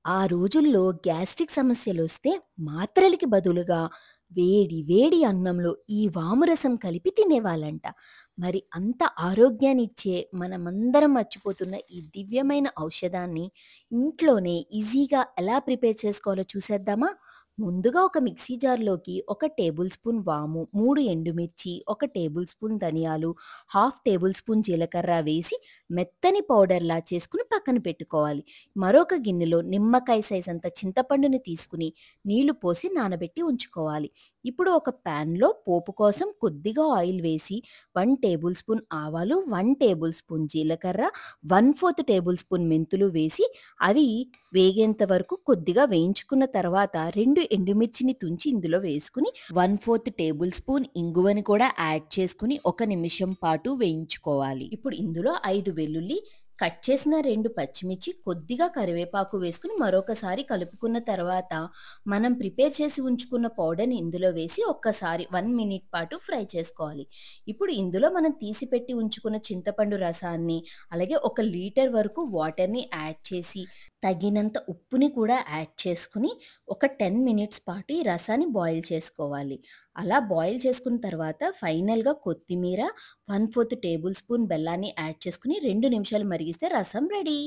ఆ రోజుల్లో గ్యాస్ట్రిక్ సమస్యలొస్తే మాత్రలకి బదులుగా వేడి వేడి అన్నంలో ఈ వామురసం కలిపి తినేవాళ్ళంట. మరి అంత ఆరోగ్యాన్నిచ్చే మనమందరం మర్చిపోతున్న ఈ దివ్యమైన ఔషధాన్ని ఇంట్లోనే ఈజీగా ఎలా ప్రిపేర్ చేసుకోవాలో చూసేద్దామా? ముందుగా ఒక మిక్సీ జార్‌లోకి ఒక టేబుల్ స్పూన్ వాము, 3 ఎండుమిర్చి, ఒక టేబుల్ స్పూన్ ధనియాలు, హాఫ్ టేబుల్ స్పూన్ జీలకర్ర వేసి మెత్తని పౌడర్‌లా చేసుకొని పక్కన పెట్టుకోవాలి. మరొక గిన్నెలో నిమ్మకాయ సైజ్ అంత చింతపండుని తీసుకుని నీళ్లు పోసి నానబెట్టి ఉంచుకోవాలి. ఇప్పుడు ఒక ప్యాన్‌లో పోపు కోసం కొద్దిగా ఆయిల్ వేసి 1 టేబుల్ స్పూన్ ఆవాలు, 1 టేబుల్ స్పూన్ జీలకర్ర, 1/4 టేబుల్ స్పూన్ మెంతులు వేసి అవి వేగేంత వరకు కొద్దిగా వేయించుకున్న తర్వాత 2 ఎండుమిర్చిని తుంచి ఇందులో వేసుకుని 1/4 టేబుల్ స్పూన్ ఇంగువని కూడా యాడ్ చేసుకుని ఒక నిమిషం పాటు వేయించుకోవాలి. ఇప్పుడు ఇందులో 5 వెల్లుల్లి, కట్ చేసిన 2 పచ్చిమిర్చి, కొద్దిగా కరివేపాకు వేసుకొని మరొకసారి కలుపుకున్న తర్వాత మనం ప్రిపేర్ చేసి ఉంచుకున్న పౌడర్‌ని ఇందులో వేసి ఒక్కసారి 1 మినిట్ పాటు ఫ్రై చేసుకోవాలి. ఇప్పుడు ఇందులో మనం తీసిపెట్టి ఉంచుకున్న చింతపండు రసాన్ని, అలాగే 1 లీటర్ వరకు వాటర్‌ని యాడ్ చేసి, తగినంత ఉప్పుని కూడా యాడ్ చేసుకొని ఒక 10 మినిట్స్ పాటు ఈ రసాన్ని బాయిల్ చేసుకోవాలి. అలా బాయిల్ చేసుకున్న తర్వాత ఫైనల్‌గా కొత్తిమీర, 1/4 టేబుల్ స్పూన్ బెల్లాన్ని యాడ్ చేసుకొని 2 నిమిషాలు మరిగిస్తే రసం రెడీ.